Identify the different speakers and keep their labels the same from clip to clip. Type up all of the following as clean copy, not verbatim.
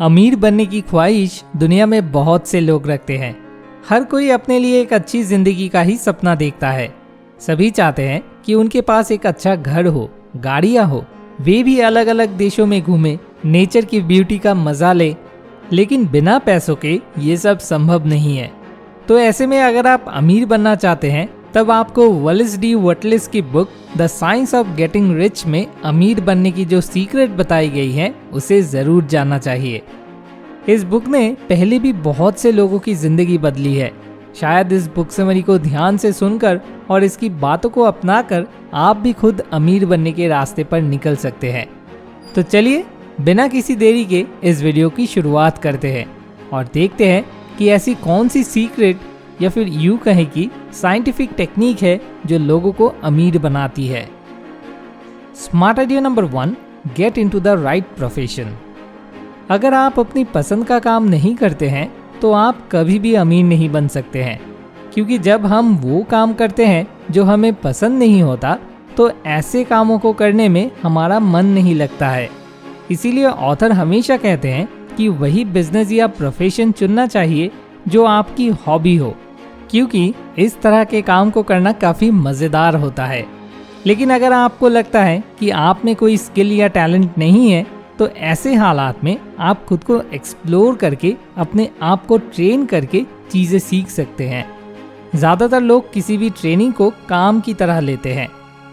Speaker 1: अमीर बनने की ख्वाहिश दुनिया में बहुत से लोग रखते हैं। हर कोई अपने लिए एक अच्छी जिंदगी का ही सपना देखता है। सभी चाहते हैं कि उनके पास एक अच्छा घर हो, गाड़ियां हो, वे भी अलग अलग देशों में घूमें, नेचर की ब्यूटी का मजा ले। लेकिन बिना पैसों के ये सब संभव नहीं है। तो ऐसे में अगर आप अमीर बनना चाहते हैं तब आपको वॉलेस डी वटलिस की book the science of getting rich में अमीर बनने की जो सीक्रेट बताई गई है उसे जरूर जानना चाहिए। इस बुक ने पहले भी बहुत से लोगों की जिंदगी बदली है। शायद इस बुक समरी को ध्यान से सुनकर और इसकी बातों को अपनाकर आप भी खुद अमीर बनने के रास्ते पर निकल सकते हैं। तो चलिए बिना किसी देरी के इस वीडियो की शुरुआत करते हैं और देखते हैं कि ऐसी कौन सी सीक्रेट या फिर यूं कहें कि साइंटिफिक टेक्निक है जो लोगों को अमीर बनाती है। Smart idea number 1, get into the right profession. अगर आप अपनी पसंद का काम नहीं करते हैं तो आप कभी भी अमीर नहीं बन सकते हैं, क्योंकि जब हम वो काम करते हैं जो हमें पसंद नहीं होता तो ऐसे कामों को करने में हमारा मन नहीं लगता है। इसीलिए ऑथर हमेशा कहते हैं कि वही बिजनेस या प्रोफेशन चुनना चाहिए जो आपकी हॉबी हो, क्योंकि इस तरह के काम को करना काफ़ी मज़ेदार होता है। लेकिन अगर आपको लगता है कि आप में कोई स्किल या टैलेंट नहीं है तो ऐसे हालात में आप खुद को एक्सप्लोर करके अपने आप को ट्रेन करके चीज़ें सीख सकते हैं। ज़्यादातर लोग किसी भी ट्रेनिंग को काम की तरह लेते हैं,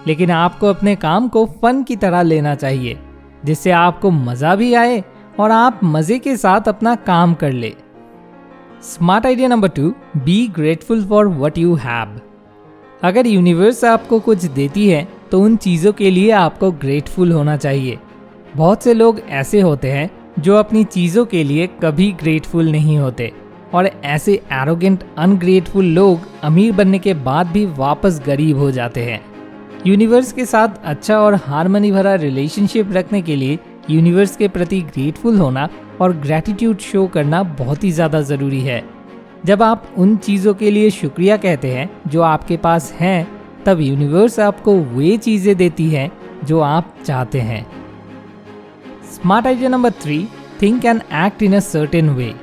Speaker 1: लेकिन आपको अपने काम को फन की तरह लेना चाहिए, जिससे आपको मज़ा भी आए और आप मज़े के साथ अपना काम कर ले। Smart idea number 2, be grateful for what you have. अगर यूनिवर्स आपको कुछ देती है तो उन चीज़ों के लिए आपको ग्रेटफुल होना चाहिए। बहुत से लोग ऐसे होते हैं जो अपनी चीज़ों के लिए कभी ग्रेटफुल नहीं होते, और ऐसे एरोगेंट अनग्रेटफुल लोग अमीर बनने के बाद भी वापस गरीब हो जाते हैं। यूनिवर्स के साथ अच्छा और हार्मनी भरा रिलेशनशिप रखने के लिए यूनिवर्स के प्रति ग्रेटफुल होना और ग्रैटिट्यूड शो करना बहुत ही ज़्यादा ज़रूरी है। जब आप उन चीज़ों के लिए शुक्रिया कहते हैं जो आपके पास हैं, तब यूनिवर्स आपको वे चीज़ें देती है जो आप चाहते हैं। Smart idea number 3, think and act in a certain way.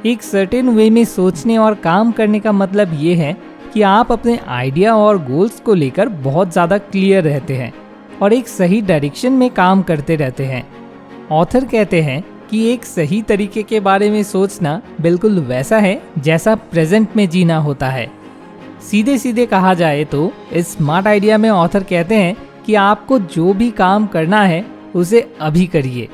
Speaker 1: एक सर्टेन वे में सोचने और काम करने का मतलब ये है कि आप अपने आइडिया और गोल्स को लेकर बहुत ज़्यादा क्लियर रहते हैं और एक सही डायरेक्शन में काम करते रहते हैं। ऑथर कहते हैं कि एक सही तरीके के बारे में सोचना बिल्कुल वैसा है जैसा प्रेजेंट में जीना होता है। सीधे सीधे कहा जाए तो इस स्मार्ट आइडिया में ऑथर कहते हैं कि आपको जो भी काम करना है उसे अभी करिए,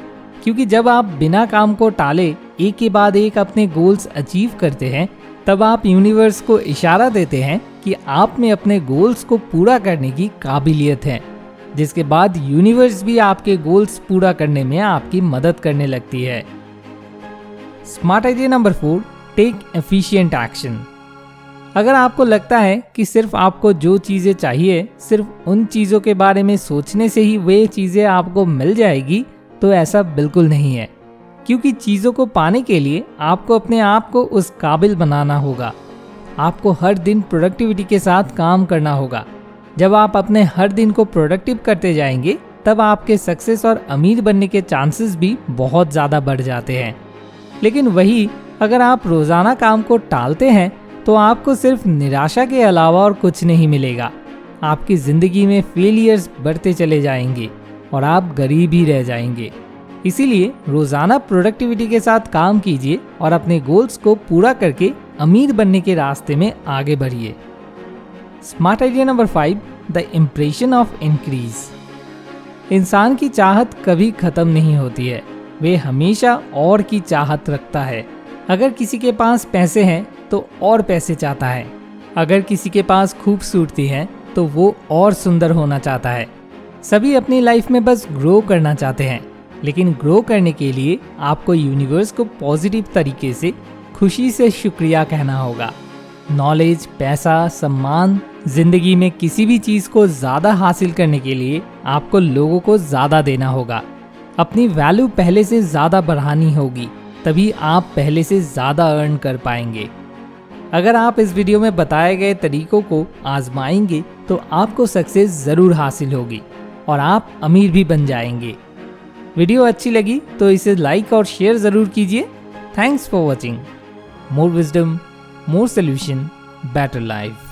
Speaker 1: क्योंकि जब आप बिना काम को टाले एक के बाद एक अपने गोल्स अचीव करते हैं तब आप यूनिवर्स को इशारा देते हैं कि आप में अपने गोल्स को पूरा करने की काबिलियत है, जिसके बाद यूनिवर्स भी आपके गोल्स पूरा करने में आपकी मदद करने लगती है। Smart idea number 4, take efficient action. अगर आपको लगता है कि सिर्फ आपको जो चीज़ें चाहिए सिर्फ उन चीज़ों के बारे में सोचने से ही वे चीज़ें आपको मिल जाएगी, तो ऐसा बिल्कुल नहीं है, क्योंकि चीज़ों को पाने के लिए आपको अपने आप को उस काबिल बनाना होगा। आपको हर दिन प्रोडक्टिविटी के साथ काम करना होगा। जब आप अपने हर दिन को प्रोडक्टिव करते जाएंगे तब आपके सक्सेस और अमीर बनने के चांसेस भी बहुत ज़्यादा बढ़ जाते हैं। लेकिन वही अगर आप रोज़ाना काम को टालते हैं तो आपको सिर्फ निराशा के अलावा और कुछ नहीं मिलेगा। आपकी ज़िंदगी में फेलियर्स बढ़ते चले जाएंगे और आप गरीब ही रह जाएंगे। इसीलिए रोज़ाना प्रोडक्टिविटी के साथ काम कीजिए और अपने गोल्स को पूरा करके अमीर बनने के रास्ते में आगे बढ़िए। Smart idea number 5, the impression of increase. इंसान की चाहत कभी खत्म नहीं होती है, वे हमेशा और की चाहत रखता है। अगर किसी के पास पैसे हैं तो और पैसे चाहता है, अगर किसी के पास खूबसूरती है तो वो और सुंदर होना चाहता है। सभी अपनी लाइफ में बस ग्रो करना चाहते हैं, लेकिन ग्रो करने के लिए आपको यूनिवर्स को पॉजिटिव तरीके से खुशी से शुक्रिया कहना होगा। नॉलेज, पैसा, सम्मान, जिंदगी में किसी भी चीज़ को ज़्यादा हासिल करने के लिए आपको लोगों को ज़्यादा देना होगा। अपनी वैल्यू पहले से ज़्यादा बढ़ानी होगी, तभी आप पहले से ज़्यादा अर्न कर पाएंगे। अगर आप इस वीडियो में बताए गए तरीकों को आजमाएंगे तो आपको सक्सेस ज़रूर हासिल होगी और आप अमीर भी बन जाएंगे। वीडियो अच्छी लगी तो इसे लाइक और शेयर ज़रूर कीजिए। Thanks for watching. More wisdom, more solution, better life.